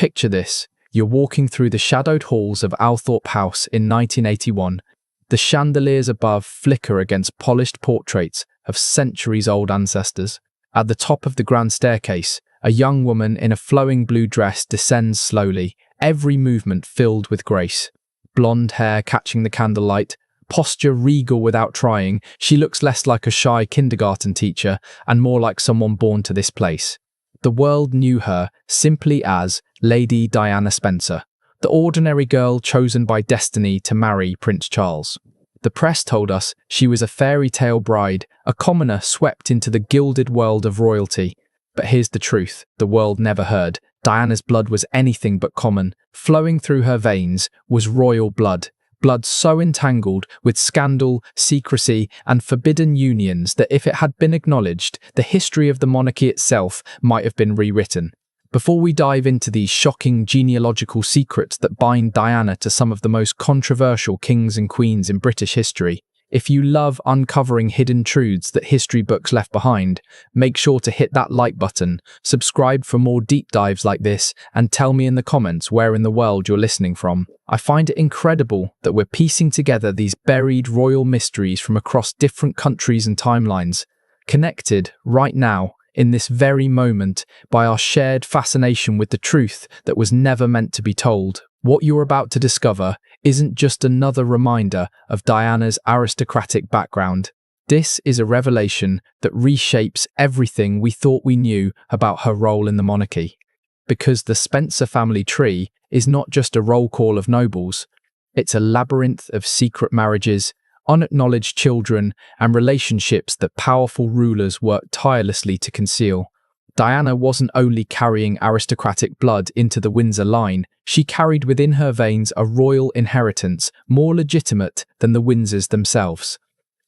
Picture this. You're walking through the shadowed halls of Althorpe House in 1981. The chandeliers above flicker against polished portraits of centuries-old ancestors. At the top of the grand staircase, a young woman in a flowing blue dress descends slowly, every movement filled with grace. Blonde hair catching the candlelight, posture regal without trying, she looks less like a shy kindergarten teacher and more like someone born to this place. The world knew her simply as Lady Diana Spencer, the ordinary girl chosen by destiny to marry Prince Charles. The press told us she was a fairy tale bride, a commoner swept into the gilded world of royalty. But here's the truth the world never heard. Diana's blood was anything but common. Flowing through her veins was royal blood. Blood so entangled with scandal, secrecy, and forbidden unions that if it had been acknowledged, the history of the monarchy itself might have been rewritten. Before we dive into these shocking genealogical secrets that bind Diana to some of the most controversial kings and queens in British history, if you love uncovering hidden truths that history books left behind, make sure to hit that like button, subscribe for more deep dives like this, and tell me in the comments where in the world you're listening from. I find it incredible that we're piecing together these buried royal mysteries from across different countries and timelines, connected right now, in this very moment, by our shared fascination with the truth that was never meant to be told. What you're about to discover isn't just another reminder of Diana's aristocratic background. This is a revelation that reshapes everything we thought we knew about her role in the monarchy. Because the Spencer family tree is not just a roll call of nobles, it's a labyrinth of secret marriages, unacknowledged children, and relationships that powerful rulers worked tirelessly to conceal. Diana wasn't only carrying aristocratic blood into the Windsor line, she carried within her veins a royal inheritance more legitimate than the Windsors themselves.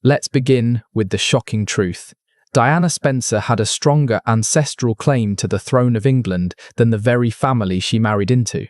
Let's begin with the shocking truth. Diana Spencer had a stronger ancestral claim to the throne of England than the very family she married into.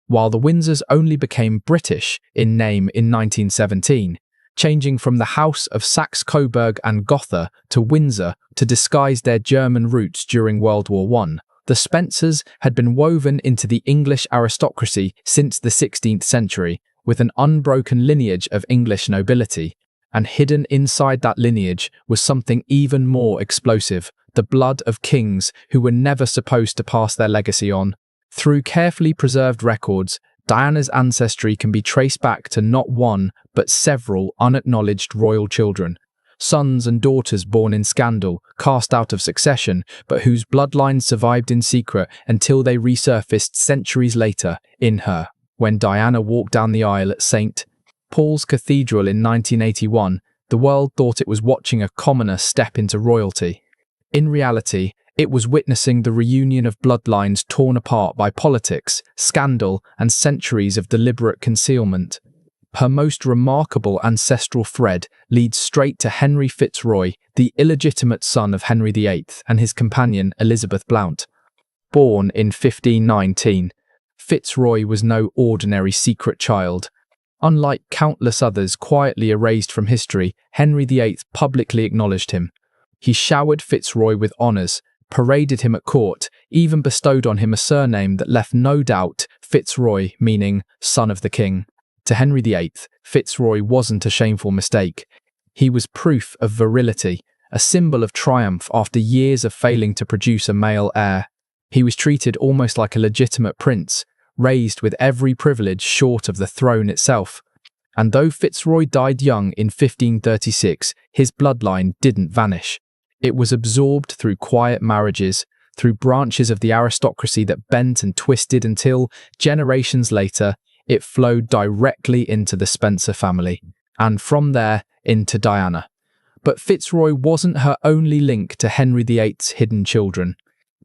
While the Windsors only became British in name in 1917, changing from the House of Saxe-Coburg and Gotha to Windsor to disguise their German roots during World War I, the Spencers had been woven into the English aristocracy since the 16th century, with an unbroken lineage of English nobility. And hidden inside that lineage was something even more explosive, the blood of kings who were never supposed to pass their legacy on. Through carefully preserved records, Diana's ancestry can be traced back to not one, but several unacknowledged royal children. Sons and daughters born in scandal, cast out of succession, but whose bloodlines survived in secret until they resurfaced centuries later in her. When Diana walked down the aisle at St. Paul's Cathedral in 1981, the world thought it was watching a commoner step into royalty. In reality, it was witnessing the reunion of bloodlines torn apart by politics, scandal, and centuries of deliberate concealment. Her most remarkable ancestral thread leads straight to Henry Fitzroy, the illegitimate son of Henry VIII and his companion Elizabeth Blount. Born in 1519, Fitzroy was no ordinary secret child. Unlike countless others quietly erased from history, Henry VIII publicly acknowledged him. He showered Fitzroy with honours, paraded him at court, even bestowed on him a surname that left no doubt, Fitzroy meaning son of the king. To Henry VIII, Fitzroy wasn't a shameful mistake. He was proof of virility, a symbol of triumph after years of failing to produce a male heir. He was treated almost like a legitimate prince, raised with every privilege short of the throne itself. And though Fitzroy died young in 1536, his bloodline didn't vanish. It was absorbed through quiet marriages, through branches of the aristocracy that bent and twisted until, generations later, it flowed directly into the Spencer family, and from there into Diana. But Fitzroy wasn't her only link to Henry VIII's hidden children.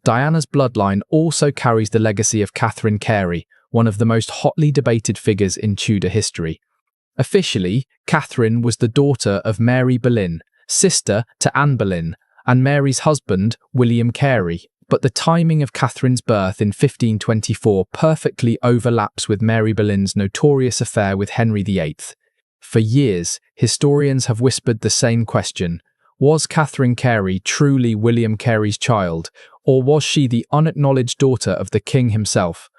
Diana's bloodline also carries the legacy of Catherine Carey, one of the most hotly debated figures in Tudor history. Officially, Catherine was the daughter of Mary Boleyn, sister to Anne Boleyn, and Mary's husband, William Carey. But the timing of Catherine's birth in 1524 perfectly overlaps with Mary Boleyn's notorious affair with Henry VIII. For years, historians have whispered the same question. Was Catherine Carey truly William Carey's child, or was she the unacknowledged daughter of the king himself?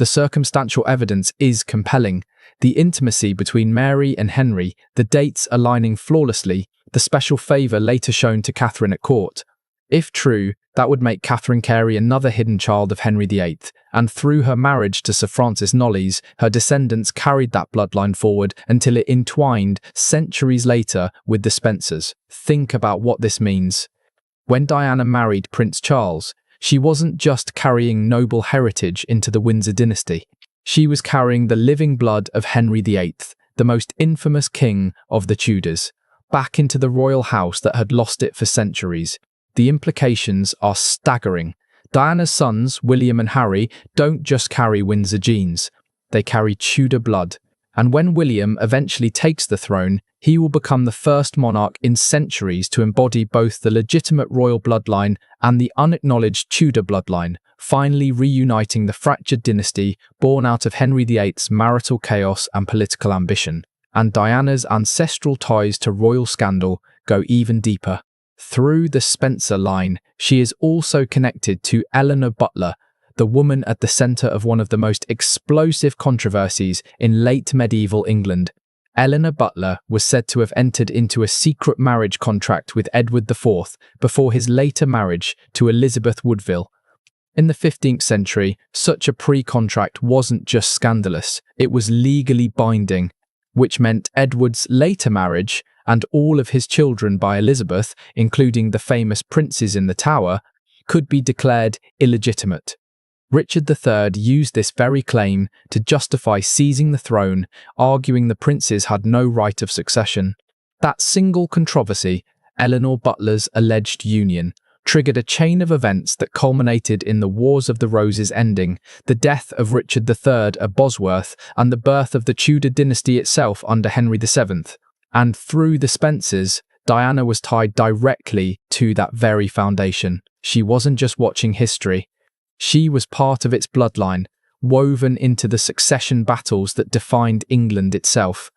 The circumstantial evidence is compelling. The intimacy between Mary and Henry, the dates aligning flawlessly, the special favour later shown to Catherine at court. If true, that would make Catherine Carey another hidden child of Henry VIII, and through her marriage to Sir Francis Knollys, her descendants carried that bloodline forward until it entwined centuries later with the Spencers. Think about what this means. When Diana married Prince Charles, she wasn't just carrying noble heritage into the Windsor dynasty. She was carrying the living blood of Henry VIII, the most infamous king of the Tudors, back into the royal house that had lost it for centuries. The implications are staggering. Diana's sons, William and Harry, don't just carry Windsor genes. They carry Tudor blood. And when William eventually takes the throne, he will become the first monarch in centuries to embody both the legitimate royal bloodline and the unacknowledged Tudor bloodline, finally reuniting the fractured dynasty born out of Henry VIII's marital chaos and political ambition. And Diana's ancestral ties to royal scandal go even deeper. Through the Spencer line, she is also connected to Eleanor Butler, the woman at the centre of one of the most explosive controversies in late medieval England. Eleanor Butler was said to have entered into a secret marriage contract with Edward IV before his later marriage to Elizabeth Woodville. In the 15th century, such a pre-contract wasn't just scandalous, it was legally binding, which meant Edward's later marriage and all of his children by Elizabeth, including the famous princes in the Tower, could be declared illegitimate. Richard III used this very claim to justify seizing the throne, arguing the princes had no right of succession. That single controversy, Eleanor Butler's alleged union, triggered a chain of events that culminated in the Wars of the Roses ending, the death of Richard III at Bosworth, and the birth of the Tudor dynasty itself under Henry VII. And through the Spencers, Diana was tied directly to that very foundation. She wasn't just watching history. She was part of its bloodline, woven into the succession battles that defined England itself.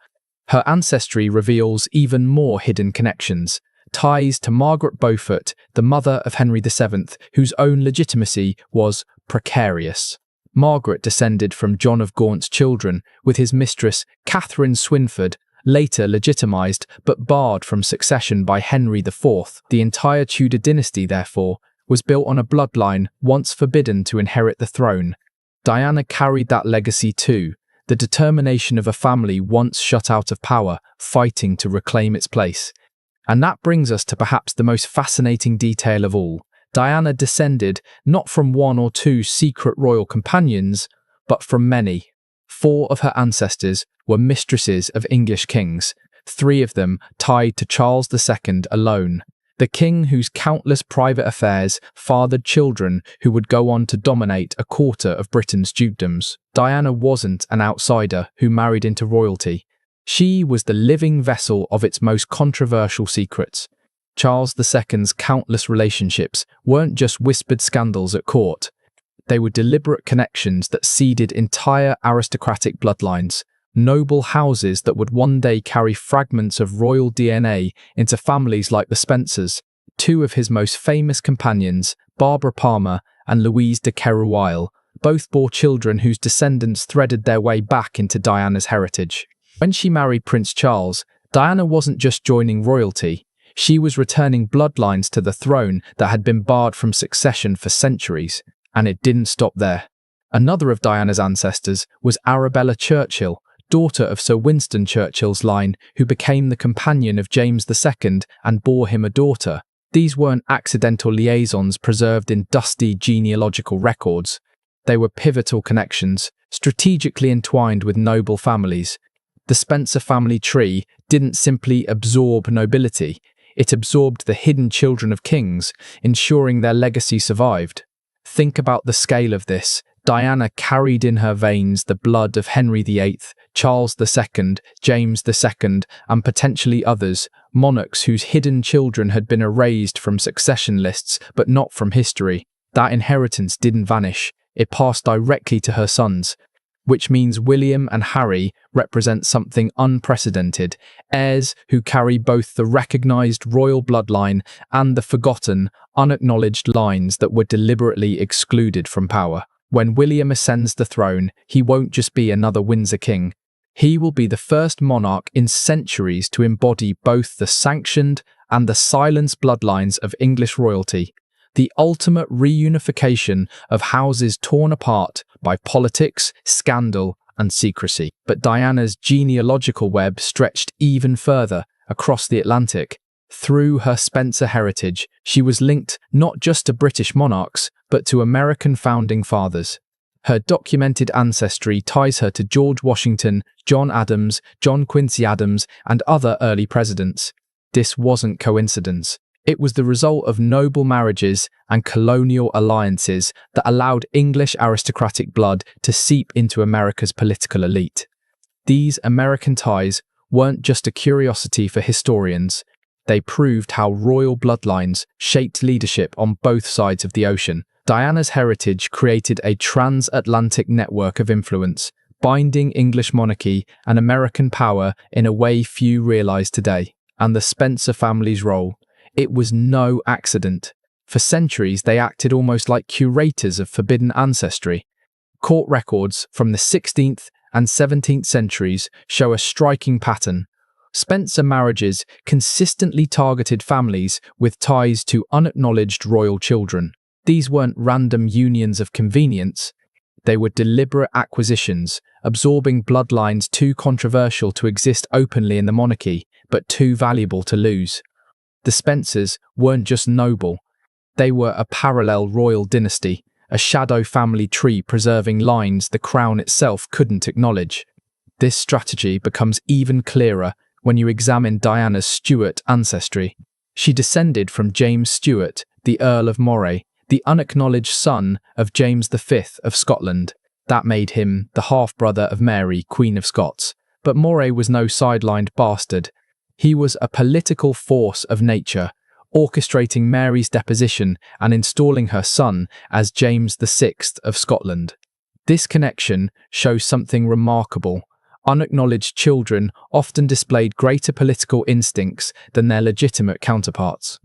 Her ancestry reveals even more hidden connections, ties to Margaret Beaufort, the mother of Henry VII, whose own legitimacy was precarious. Margaret descended from John of Gaunt's children, with his mistress Catherine Swynford, later legitimised but barred from succession by Henry IV. The entire Tudor dynasty, therefore, was built on a bloodline once forbidden to inherit the throne. Diana carried that legacy too, the determination of a family once shut out of power, fighting to reclaim its place. And that brings us to perhaps the most fascinating detail of all. Diana descended not from one or two secret royal companions, but from many. 4 of her ancestors were mistresses of English kings, 3 of them tied to Charles II alone, the king whose countless private affairs fathered children who would go on to dominate a quarter of Britain's dukedoms. Diana wasn't an outsider who married into royalty. She was the living vessel of its most controversial secrets. Charles II's countless relationships weren't just whispered scandals at court. They were deliberate connections that seeded entire aristocratic bloodlines, noble houses that would one day carry fragments of royal DNA into families like the Spencers. 2 of his most famous companions, Barbara Palmer and Louise de Keroualle, both bore children whose descendants threaded their way back into Diana's heritage. When she married Prince Charles, Diana wasn't just joining royalty, she was returning bloodlines to the throne that had been barred from succession for centuries. And it didn't stop there. Another of Diana's ancestors was Arabella Churchill, daughter of Sir Winston Churchill's line, who became the companion of James II and bore him a daughter. These weren't accidental liaisons preserved in dusty genealogical records. They were pivotal connections, strategically entwined with noble families. The Spencer family tree didn't simply absorb nobility, it absorbed the hidden children of kings, ensuring their legacy survived. Think about the scale of this. Diana carried in her veins the blood of Henry VIII, Charles II, James II, and potentially others, monarchs whose hidden children had been erased from succession lists but not from history. That inheritance didn't vanish, it passed directly to her sons, which means William and Harry represent something unprecedented, heirs who carry both the recognised royal bloodline and the forgotten, unacknowledged lines that were deliberately excluded from power. When William ascends the throne, he won't just be another Windsor king. He will be the first monarch in centuries to embody both the sanctioned and the silenced bloodlines of English royalty, the ultimate reunification of houses torn apart by politics, scandal, and secrecy. But Diana's genealogical web stretched even further across the Atlantic. Through her Spencer heritage, she was linked not just to British monarchs, but to American founding fathers. Her documented ancestry ties her to George Washington, John Adams, John Quincy Adams, and other early presidents. This wasn't coincidence. It was the result of noble marriages and colonial alliances that allowed English aristocratic blood to seep into America's political elite. These American ties weren't just a curiosity for historians. They proved how royal bloodlines shaped leadership on both sides of the ocean. Diana's heritage created a transatlantic network of influence, binding English monarchy and American power in a way few realize today. And the Spencer family's role, it was no accident. For centuries, they acted almost like curators of forbidden ancestry. Court records from the 16th and 17th centuries show a striking pattern. Spencer marriages consistently targeted families with ties to unacknowledged royal children. These weren't random unions of convenience. They were deliberate acquisitions, absorbing bloodlines too controversial to exist openly in the monarchy, but too valuable to lose. The Spencers weren't just noble. They were a parallel royal dynasty, a shadow family tree preserving lines the crown itself couldn't acknowledge. This strategy becomes even clearer when you examine Diana's Stuart ancestry. She descended from James Stuart, the Earl of Moray, the unacknowledged son of James V of Scotland. That made him the half-brother of Mary, Queen of Scots. But Moray was no sidelined bastard. He was a political force of nature, orchestrating Mary's deposition and installing her son as James VI of Scotland. This connection shows something remarkable. Unacknowledged children often displayed greater political instincts than their legitimate counterparts.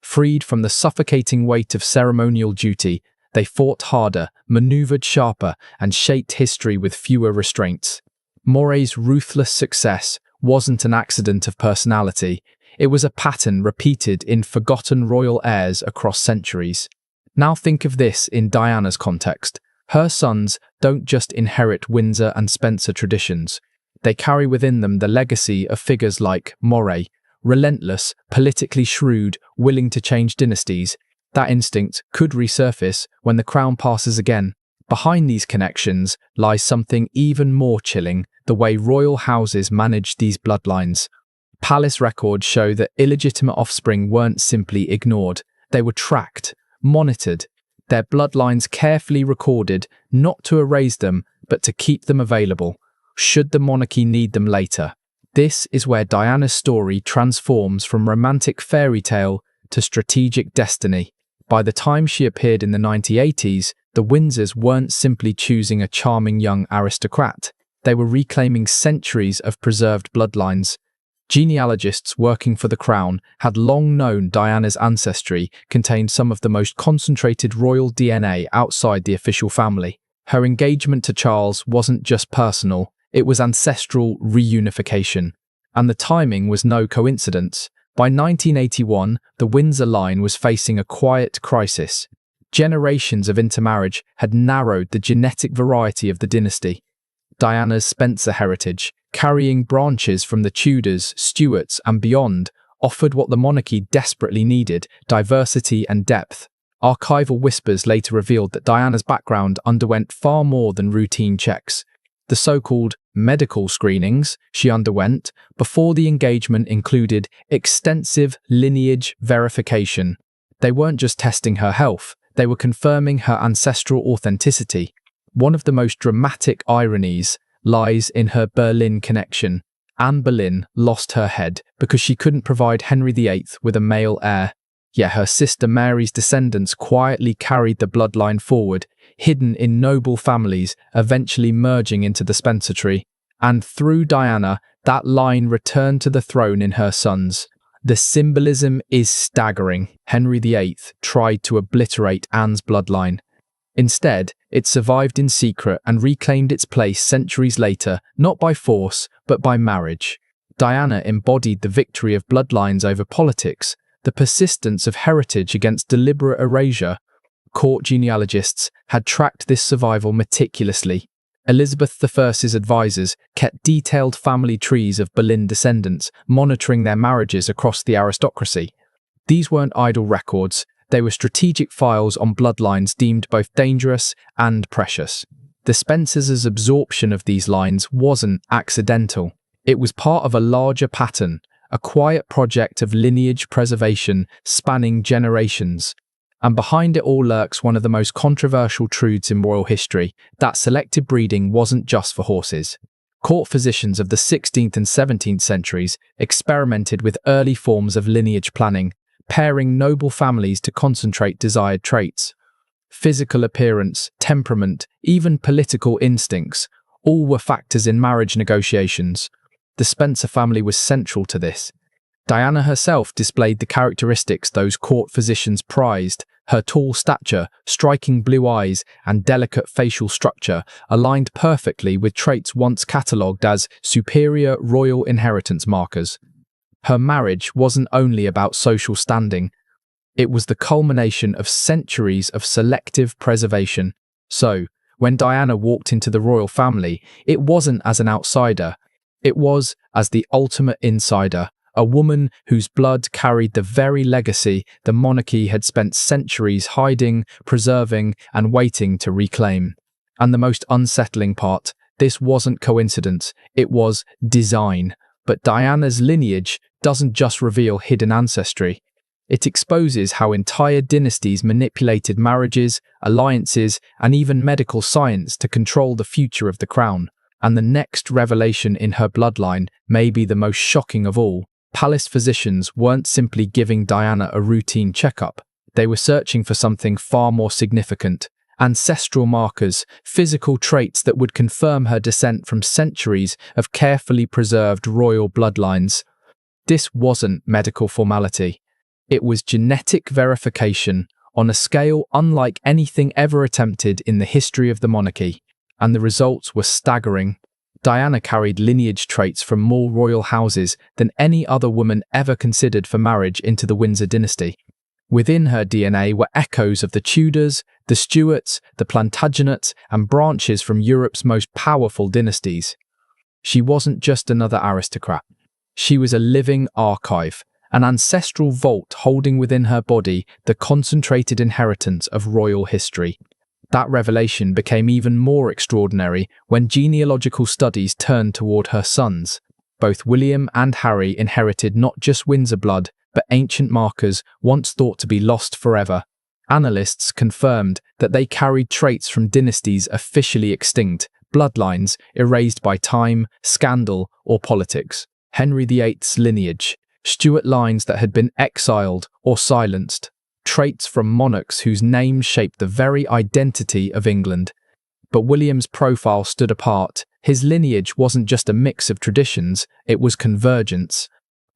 Freed from the suffocating weight of ceremonial duty, they fought harder, maneuvered sharper, and shaped history with fewer restraints. Moray's ruthless success wasn't an accident of personality. It was a pattern repeated in forgotten royal heirs across centuries. Now think of this in Diana's context. Her sons don't just inherit Windsor and Spencer traditions. They carry within them the legacy of figures like Moray, relentless, politically shrewd, willing to change dynasties. That instinct could resurface when the crown passes again. Behind these connections lies something even more chilling: the way royal houses managed these bloodlines. Palace records show that illegitimate offspring weren't simply ignored. They were tracked, monitored, their bloodlines carefully recorded, not to erase them, but to keep them available, should the monarchy need them later. This is where Diana's story transforms from romantic fairy tale to strategic destiny. By the time she appeared in the 1980s, the Windsors weren't simply choosing a charming young aristocrat. They were reclaiming centuries of preserved bloodlines. Genealogists working for the crown had long known Diana's ancestry contained some of the most concentrated royal DNA outside the official family. Her engagement to Charles wasn't just personal, it was ancestral reunification. And the timing was no coincidence. By 1981, the Windsor line was facing a quiet crisis. Generations of intermarriage had narrowed the genetic variety of the dynasty. Diana's Spencer heritage, carrying branches from the Tudors, Stuarts, and beyond, offered what the monarchy desperately needed: diversity and depth. Archival whispers later revealed that Diana's background underwent far more than routine checks. The so-called medical screenings she underwent before the engagement included extensive lineage verification. They weren't just testing her health, they were confirming her ancestral authenticity. One of the most dramatic ironies lies in her Boleyn connection. Anne Boleyn lost her head because she couldn't provide Henry VIII with a male heir. Yet her sister Mary's descendants quietly carried the bloodline forward, hidden in noble families, eventually merging into the Spencer tree. And through Diana, that line returned to the throne in her sons. The symbolism is staggering. Henry VIII tried to obliterate Anne's bloodline. Instead, it survived in secret and reclaimed its place centuries later, not by force, but by marriage. Diana embodied the victory of bloodlines over politics, the persistence of heritage against deliberate erasure. Court genealogists had tracked this survival meticulously. Elizabeth I's advisors kept detailed family trees of Boleyn descendants, monitoring their marriages across the aristocracy. These weren't idle records, they were strategic files on bloodlines deemed both dangerous and precious. The Spencers' absorption of these lines wasn't accidental. It was part of a larger pattern, a quiet project of lineage preservation spanning generations. And behind it all lurks one of the most controversial truths in royal history, that selective breeding wasn't just for horses. Court physicians of the 16th and 17th centuries experimented with early forms of lineage planning, pairing noble families to concentrate desired traits. Physical appearance, temperament, even political instincts, all were factors in marriage negotiations. The Spencer family was central to this. Diana herself displayed the characteristics those court physicians prized. Her tall stature, striking blue eyes, and delicate facial structure aligned perfectly with traits once catalogued as superior royal inheritance markers. Her marriage wasn't only about social standing, it was the culmination of centuries of selective preservation. So, when Diana walked into the royal family, it wasn't as an outsider, it was as the ultimate insider. A woman whose blood carried the very legacy the monarchy had spent centuries hiding, preserving, and waiting to reclaim. And the most unsettling part, this wasn't coincidence, it was design. But Diana's lineage doesn't just reveal hidden ancestry. It exposes how entire dynasties manipulated marriages, alliances, and even medical science to control the future of the crown. And the next revelation in her bloodline may be the most shocking of all. Palace physicians weren't simply giving Diana a routine checkup. They were searching for something far more significant. Ancestral markers, physical traits that would confirm her descent from centuries of carefully preserved royal bloodlines. This wasn't medical formality. It was genetic verification on a scale unlike anything ever attempted in the history of the monarchy. And the results were staggering. Diana carried lineage traits from more royal houses than any other woman ever considered for marriage into the Windsor dynasty. Within her DNA were echoes of the Tudors, the Stuarts, the Plantagenets, and branches from Europe's most powerful dynasties. She wasn't just another aristocrat. She was a living archive, an ancestral vault holding within her body the concentrated inheritance of royal history. That revelation became even more extraordinary when genealogical studies turned toward her sons. Both William and Harry inherited not just Windsor blood, but ancient markers once thought to be lost forever. Analysts confirmed that they carried traits from dynasties officially extinct, bloodlines erased by time, scandal, or politics. Henry VIII's lineage, Stuart lines that had been exiled or silenced, traits from monarchs whose names shaped the very identity of England. But William's profile stood apart. His lineage wasn't just a mix of traditions, it was convergence.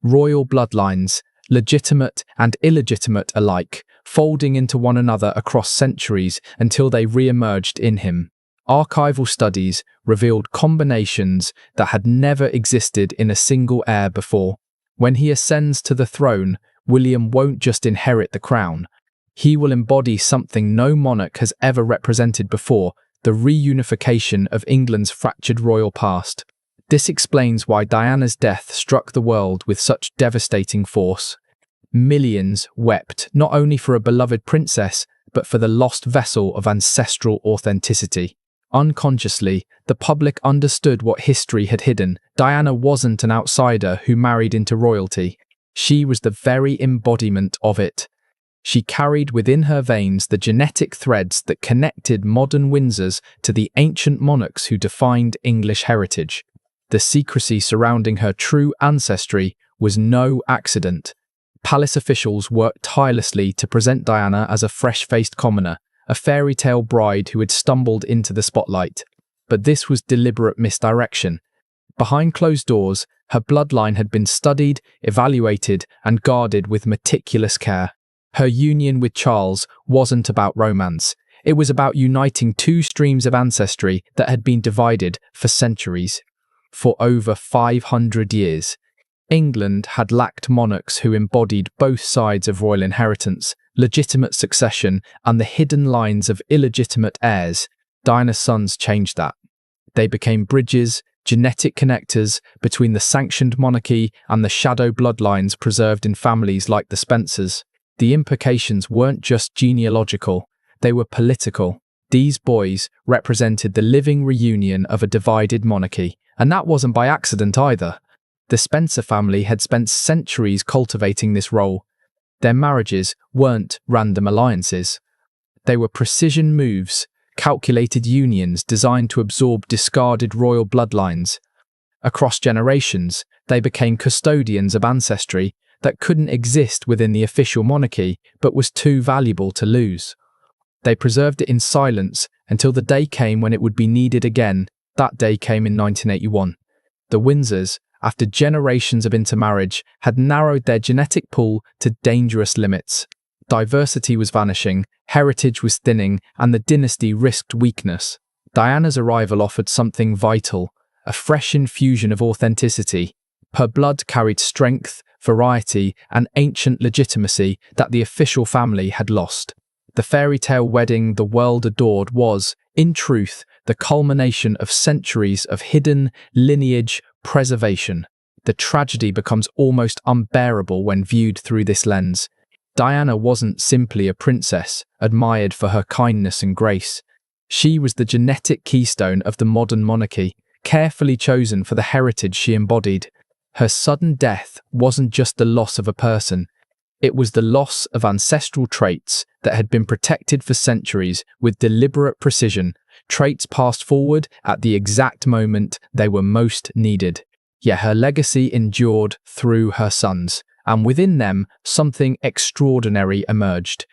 Royal bloodlines, legitimate and illegitimate alike, folding into one another across centuries until they re-emerged in him. Archival studies revealed combinations that had never existed in a single heir before. When he ascends to the throne, William won't just inherit the crown. He will embody something no monarch has ever represented before, the reunification of England's fractured royal past. This explains why Diana's death struck the world with such devastating force. Millions wept not only for a beloved princess, but for the lost vessel of ancestral authenticity. Unconsciously, the public understood what history had hidden. Diana wasn't an outsider who married into royalty. She was the very embodiment of it. She carried within her veins the genetic threads that connected modern Windsors to the ancient monarchs who defined English heritage. The secrecy surrounding her true ancestry was no accident. Palace officials worked tirelessly to present Diana as a fresh-faced commoner, a fairy tale bride who had stumbled into the spotlight. But this was deliberate misdirection. Behind closed doors, her bloodline had been studied, evaluated, and guarded with meticulous care. Her union with Charles wasn't about romance. It was about uniting two streams of ancestry that had been divided for centuries. For over 500 years, England had lacked monarchs who embodied both sides of royal inheritance, legitimate succession, and the hidden lines of illegitimate heirs. Diana's sons changed that. They became bridges, genetic connectors between the sanctioned monarchy and the shadow bloodlines preserved in families like the Spencers. The implications weren't just genealogical, they were political. These boys represented the living reunion of a divided monarchy, and that wasn't by accident either. The Spencer family had spent centuries cultivating this role. Their marriages weren't random alliances. They were precision moves, calculated unions designed to absorb discarded royal bloodlines. Across generations, they became custodians of ancestry that couldn't exist within the official monarchy but was too valuable to lose. They preserved it in silence until the day came when it would be needed again. That day came in 1981. The Windsors, after generations of intermarriage, had narrowed their genetic pool to dangerous limits. Diversity was vanishing, heritage was thinning, and the dynasty risked weakness. Diana's arrival offered something vital, a fresh infusion of authenticity. Her blood carried strength, variety, and ancient legitimacy that the official family had lost. The fairy tale wedding the world adored was, in truth, the culmination of centuries of hidden lineage preservation. The tragedy becomes almost unbearable when viewed through this lens. Diana wasn't simply a princess, admired for her kindness and grace. She was the genetic keystone of the modern monarchy, carefully chosen for the heritage she embodied. Her sudden death wasn't just the loss of a person. It was the loss of ancestral traits that had been protected for centuries with deliberate precision, traits passed forward at the exact moment they were most needed. Yet her legacy endured through her sons, and within them, something extraordinary emerged.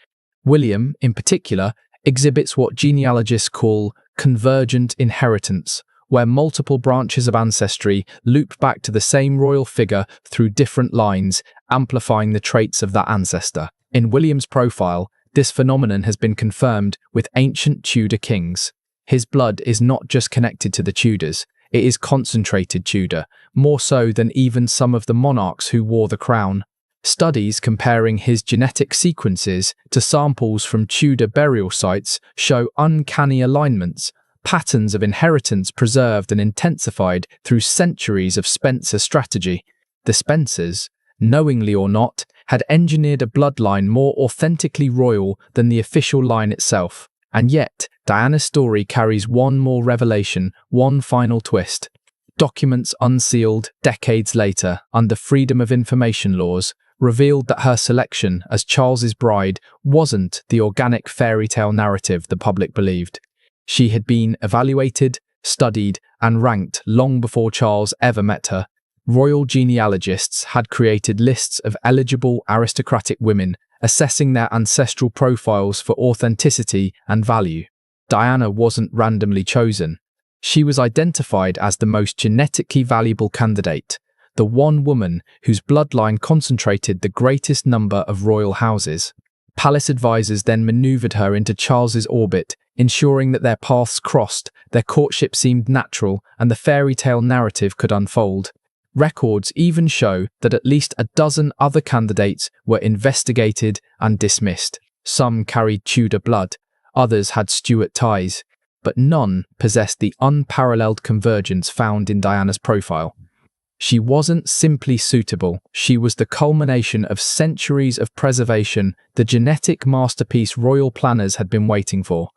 William, in particular, exhibits what genealogists call convergent inheritance, where multiple branches of ancestry loop back to the same royal figure through different lines, amplifying the traits of that ancestor. In William's profile, this phenomenon has been confirmed with ancient Tudor kings. His blood is not just connected to the Tudors, it is concentrated Tudor, more so than even some of the monarchs who wore the crown. Studies comparing his genetic sequences to samples from Tudor burial sites show uncanny alignments, patterns of inheritance preserved and intensified through centuries of Spencer strategy. The Spencers, knowingly or not, had engineered a bloodline more authentically royal than the official line itself. And yet, Diana's story carries one more revelation, one final twist. Documents unsealed decades later under Freedom of Information laws revealed that her selection as Charles's bride wasn't the organic fairy tale narrative the public believed. She had been evaluated, studied, and ranked long before Charles ever met her. Royal genealogists had created lists of eligible aristocratic women, assessing their ancestral profiles for authenticity and value. Diana wasn't randomly chosen. She was identified as the most genetically valuable candidate, the one woman whose bloodline concentrated the greatest number of royal houses. Palace advisors then maneuvered her into Charles's orbit, ensuring that their paths crossed, their courtship seemed natural, and the fairy tale narrative could unfold. Records even show that at least a dozen other candidates were investigated and dismissed. Some carried Tudor blood, others had Stuart ties, but none possessed the unparalleled convergence found in Diana's profile. She wasn't simply suitable, she was the culmination of centuries of preservation, the genetic masterpiece royal planners had been waiting for.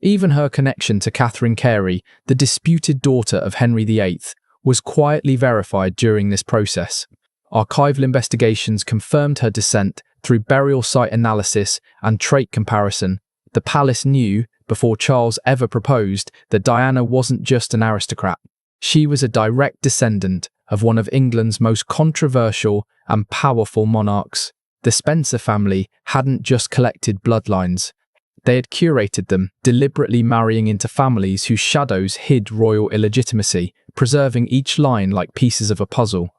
Even her connection to Catherine Carey, the disputed daughter of Henry VIII, was quietly verified during this process. Archival investigations confirmed her descent through burial site analysis and trait comparison. The palace knew, before Charles ever proposed, that Diana wasn't just an aristocrat. She was a direct descendant of one of England's most controversial and powerful monarchs. The Spencer family hadn't just collected bloodlines. They had curated them, deliberately marrying into families whose shadows hid royal illegitimacy, preserving each line like pieces of a puzzle.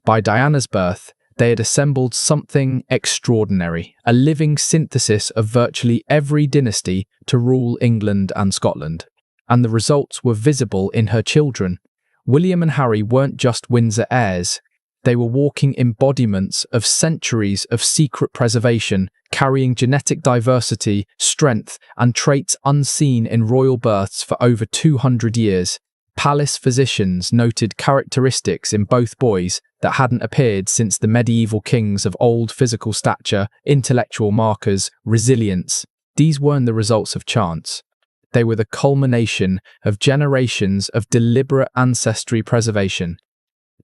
By Diana's birth, They had assembled something extraordinary, a living synthesis of virtually every dynasty to rule England and Scotland. And the results were visible in her children. William and Harry weren't just Windsor heirs. They were walking embodiments of centuries of secret preservation, carrying genetic diversity, strength, and traits unseen in royal births for over 200 years. Palace physicians noted characteristics in both boys that hadn't appeared since the medieval kings of old: physical stature, intellectual markers, resilience. These weren't the results of chance. They were the culmination of generations of deliberate ancestry preservation.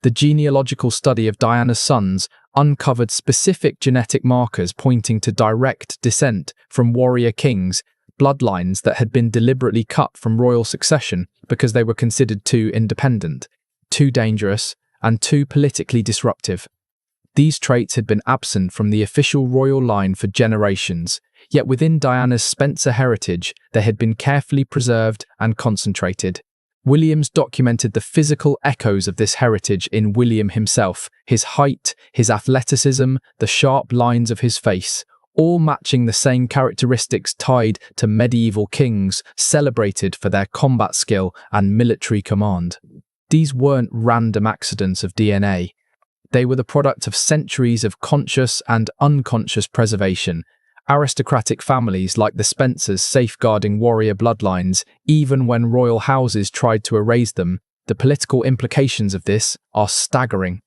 The genealogical study of Diana's sons uncovered specific genetic markers pointing to direct descent from warrior kings, bloodlines that had been deliberately cut from royal succession because they were considered too independent, too dangerous, and too politically disruptive. These traits had been absent from the official royal line for generations, yet within Diana's Spencer heritage they had been carefully preserved and concentrated. Williams documented the physical echoes of this heritage in William himself: his height, his athleticism, the sharp lines of his face, all matching the same characteristics tied to medieval kings celebrated for their combat skill and military command. These weren't random accidents of DNA. They were the product of centuries of conscious and unconscious preservation. Aristocratic families like the Spencers safeguarding warrior bloodlines, even when royal houses tried to erase them. The political implications of this are staggering.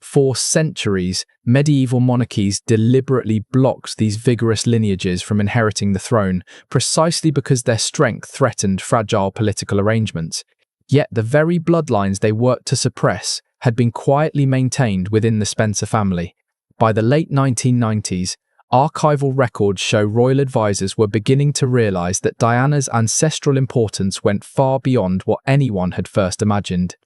For centuries, medieval monarchies deliberately blocked these vigorous lineages from inheriting the throne, precisely because their strength threatened fragile political arrangements. Yet the very bloodlines they worked to suppress had been quietly maintained within the Spencer family. By the late 1990s, archival records show royal advisors were beginning to realize that Diana's ancestral importance went far beyond what anyone had first imagined.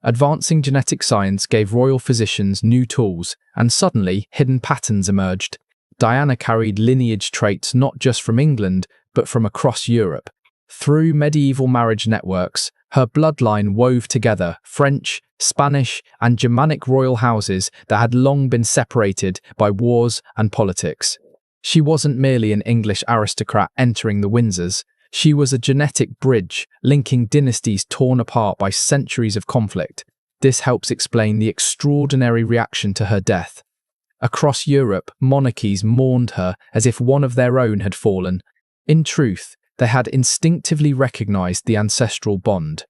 Advancing genetic science gave royal physicians new tools, and suddenly hidden patterns emerged. Diana carried lineage traits not just from England, but from across Europe. Through medieval marriage networks, her bloodline wove together French, Spanish, and Germanic royal houses that had long been separated by wars and politics. She wasn't merely an English aristocrat entering the Windsors. She was a genetic bridge, linking dynasties torn apart by centuries of conflict. This helps explain the extraordinary reaction to her death. Across Europe, monarchies mourned her as if one of their own had fallen. In truth, they had instinctively recognized the ancestral bond.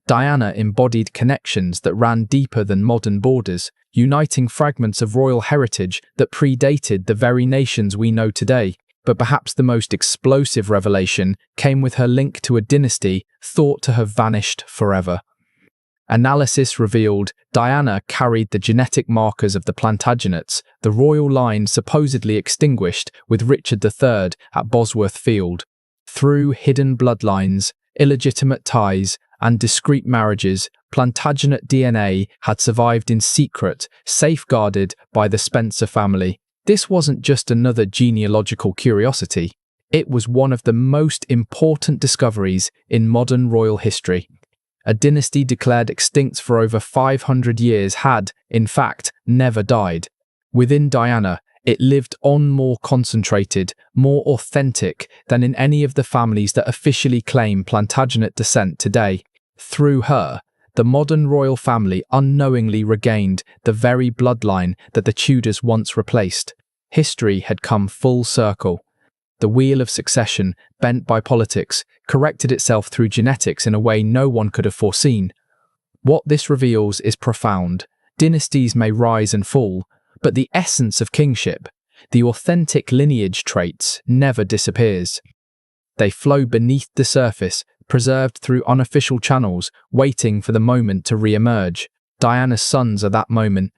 Diana embodied connections that ran deeper than modern borders, uniting fragments of royal heritage that predated the very nations we know today. But perhaps the most explosive revelation came with her link to a dynasty thought to have vanished forever. Analysis revealed Diana carried the genetic markers of the Plantagenets, the royal line supposedly extinguished with Richard III at Bosworth Field. Through hidden bloodlines, illegitimate ties, and discreet marriages, Plantagenet DNA had survived in secret, safeguarded by the Spencer family. This wasn't just another genealogical curiosity. It was one of the most important discoveries in modern royal history. A dynasty declared extinct for over 500 years had, in fact, never died. Within Diana, it lived on more concentrated, more authentic than in any of the families that officially claim Plantagenet descent today. Through her, the modern royal family unknowingly regained the very bloodline that the Tudors once replaced. History had come full circle. The wheel of succession, bent by politics, corrected itself through genetics in a way no one could have foreseen. What this reveals is profound. Dynasties may rise and fall, but the essence of kingship, the authentic lineage traits, never disappears. They flow beneath the surface, preserved through unofficial channels, waiting for the moment to re-emerge. Diana's sons are that moment.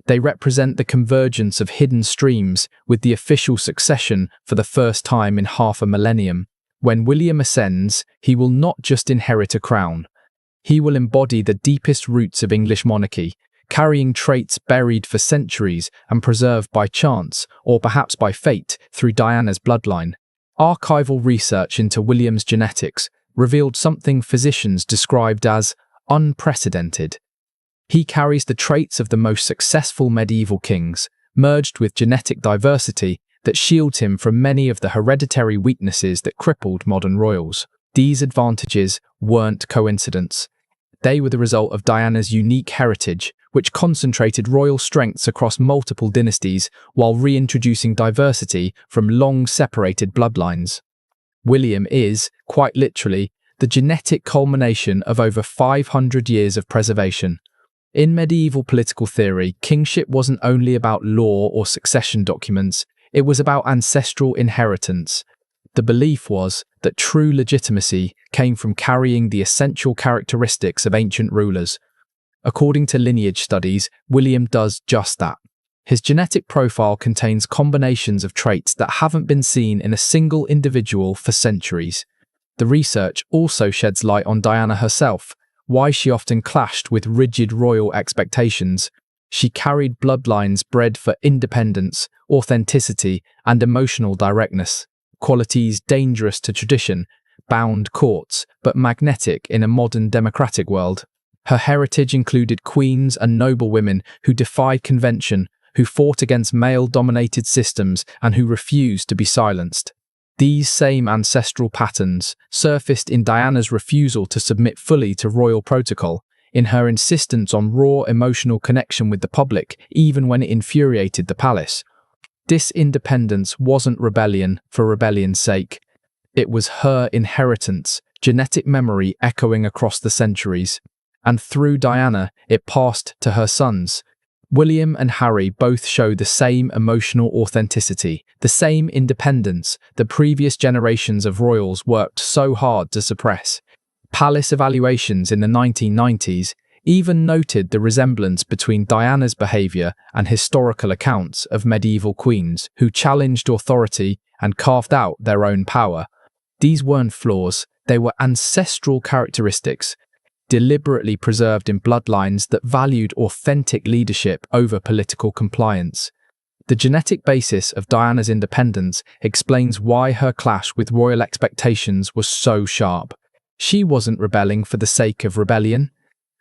They represent the convergence of hidden streams with the official succession for the first time in half a millennium. When William ascends, he will not just inherit a crown. He will embody the deepest roots of English monarchy, carrying traits buried for centuries and preserved by chance, or perhaps by fate, through Diana's bloodline. Archival research into William's genetics revealed something physicians described as unprecedented. He carries the traits of the most successful medieval kings, merged with genetic diversity that shields him from many of the hereditary weaknesses that crippled modern royals. These advantages weren't coincidence. They were the result of Diana's unique heritage, which concentrated royal strengths across multiple dynasties while reintroducing diversity from long-separated bloodlines. William is, quite literally, the genetic culmination of over 500 years of preservation. In medieval political theory, kingship wasn't only about law or succession documents, it was about ancestral inheritance. The belief was that true legitimacy came from carrying the essential characteristics of ancient rulers. According to lineage studies, William does just that. His genetic profile contains combinations of traits that haven't been seen in a single individual for centuries. The research also sheds light on Diana herself, why she often clashed with rigid royal expectations. She carried bloodlines bred for independence, authenticity, and emotional directness, qualities dangerous to tradition, bound courts, but magnetic in a modern democratic world. Her heritage included queens and noblewomen who defied convention, who fought against male-dominated systems, and who refused to be silenced. These same ancestral patterns surfaced in Diana's refusal to submit fully to royal protocol, in her insistence on raw emotional connection with the public, even when it infuriated the palace. This independence wasn't rebellion for rebellion's sake. It was her inheritance, genetic memory echoing across the centuries. And through Diana, it passed to her sons. William and Harry both show the same emotional authenticity, the same independence that previous generations of royals worked so hard to suppress. Palace evaluations in the 1990s even noted the resemblance between Diana's behaviour and historical accounts of medieval queens who challenged authority and carved out their own power. These weren't flaws, they were ancestral characteristics, deliberately preserved in bloodlines that valued authentic leadership over political compliance. The genetic basis of Diana's independence explains why her clash with royal expectations was so sharp. She wasn't rebelling for the sake of rebellion.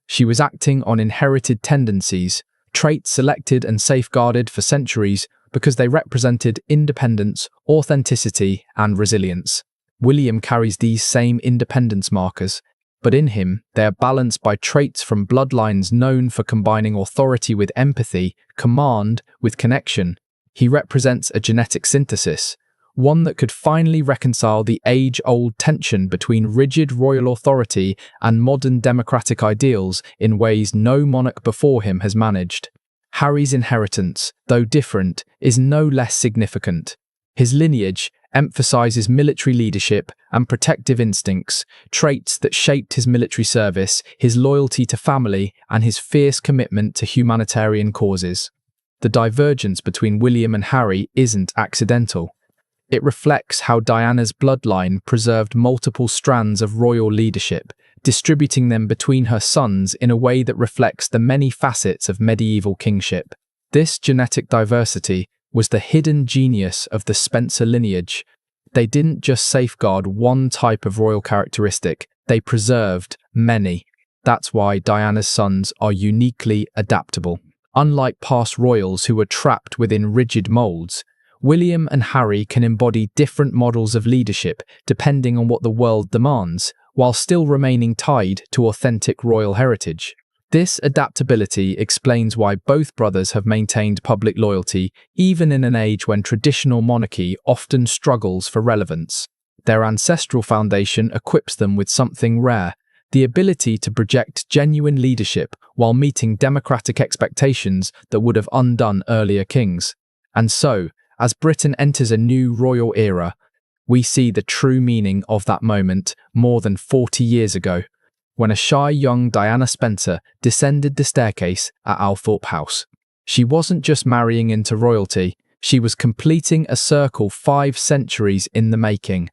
She was acting on inherited tendencies, traits selected and safeguarded for centuries because they represented independence, authenticity, and resilience. William carries these same independence markers, but in him, they are balanced by traits from bloodlines known for combining authority with empathy, command with connection. He represents a genetic synthesis, one that could finally reconcile the age-old tension between rigid royal authority and modern democratic ideals in ways no monarch before him has managed. Harry's inheritance, though different, is no less significant. His lineage emphasizes military leadership and protective instincts, traits that shaped his military service, his loyalty to family, and his fierce commitment to humanitarian causes. The divergence between William and Harry isn't accidental. It reflects how Diana's bloodline preserved multiple strands of royal leadership, distributing them between her sons in a way that reflects the many facets of medieval kingship. This genetic diversity was the hidden genius of the Spencer lineage. They didn't just safeguard one type of royal characteristic, they preserved many. That's why Diana's sons are uniquely adaptable. Unlike past royals who were trapped within rigid molds, William and Harry can embody different models of leadership depending on what the world demands, while still remaining tied to authentic royal heritage. This adaptability explains why both brothers have maintained public loyalty, even in an age when traditional monarchy often struggles for relevance. Their ancestral foundation equips them with something rare: the ability to project genuine leadership while meeting democratic expectations that would have undone earlier kings. And so, as Britain enters a new royal era, we see the true meaning of that moment more than 40 years ago, when a shy young Diana Spencer descended the staircase at Althorp House. She wasn't just marrying into royalty, she was completing a circle 5 centuries in the making.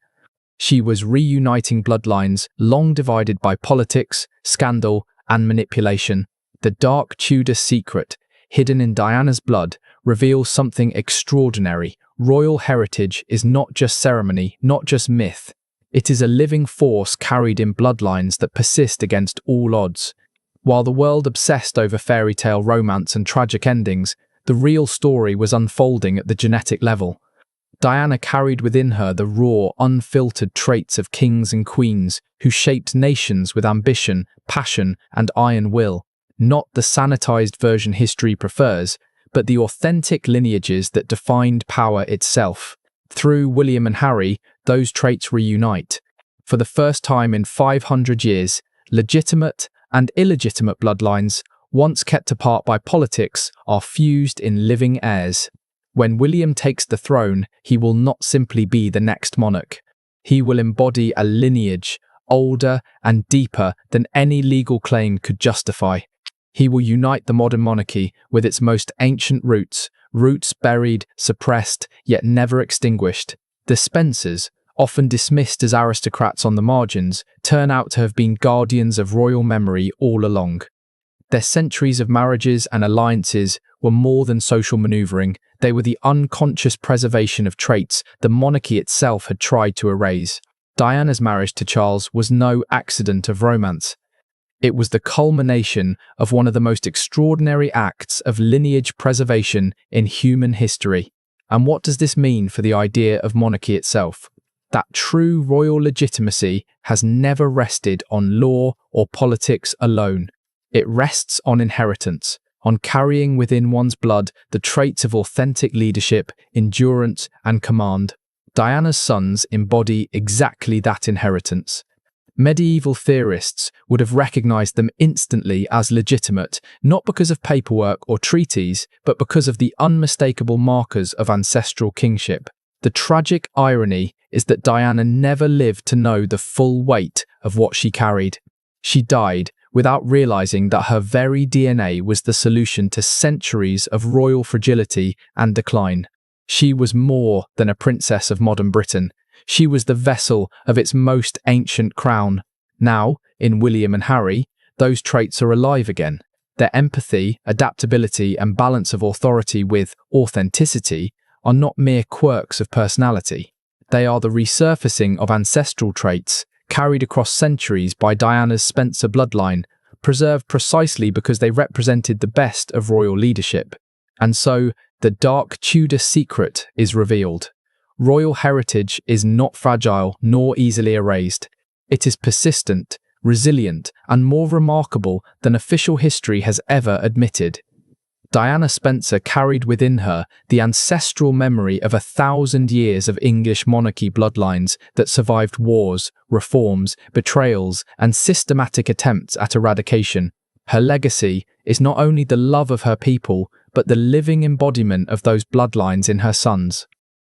She was reuniting bloodlines long divided by politics, scandal, and manipulation. The dark Tudor secret, hidden in Diana's blood, reveals something extraordinary. Royal heritage is not just ceremony, not just myth. It is a living force carried in bloodlines that persist against all odds. While the world obsessed over fairy tale romance and tragic endings, the real story was unfolding at the genetic level. Diana carried within her the raw, unfiltered traits of kings and queens who shaped nations with ambition, passion, and iron will. Not the sanitized version history prefers, but the authentic lineages that defined power itself. Through William and Harry, those traits reunite. For the first time in 500 years, legitimate and illegitimate bloodlines, once kept apart by politics, are fused in living heirs. When William takes the throne, he will not simply be the next monarch. He will embody a lineage older and deeper than any legal claim could justify. He will unite the modern monarchy with its most ancient roots, roots buried, suppressed, yet never extinguished. The Spencers, often dismissed as aristocrats on the margins, turn out to have been guardians of royal memory all along. Their centuries of marriages and alliances were more than social manoeuvring. They were the unconscious preservation of traits the monarchy itself had tried to erase. Diana's marriage to Charles was no accident of romance. It was the culmination of one of the most extraordinary acts of lineage preservation in human history. And what does this mean for the idea of monarchy itself? That true royal legitimacy has never rested on law or politics alone. It rests on inheritance, on carrying within one's blood the traits of authentic leadership, endurance, and command. Diana's sons embody exactly that inheritance. Medieval theorists would have recognized them instantly as legitimate, not because of paperwork or treaties, but because of the unmistakable markers of ancestral kingship. The tragic irony is that Diana never lived to know the full weight of what she carried. She died without realizing that her very DNA was the solution to centuries of royal fragility and decline. She was more than a princess of modern Britain. She was the vessel of its most ancient crown. Now, in William and Harry, those traits are alive again. Their empathy, adaptability, and balance of authority with authenticity are not mere quirks of personality. They are the resurfacing of ancestral traits carried across centuries by Diana's Spencer bloodline, preserved precisely because they represented the best of royal leadership. And so, the dark Tudor secret is revealed. Royal heritage is not fragile nor easily erased. It is persistent, resilient, and more remarkable than official history has ever admitted. Diana Spencer carried within her the ancestral memory of 1,000 years of English monarchy bloodlines that survived wars, reforms, betrayals, and systematic attempts at eradication. Her legacy is not only the love of her people, but the living embodiment of those bloodlines in her sons.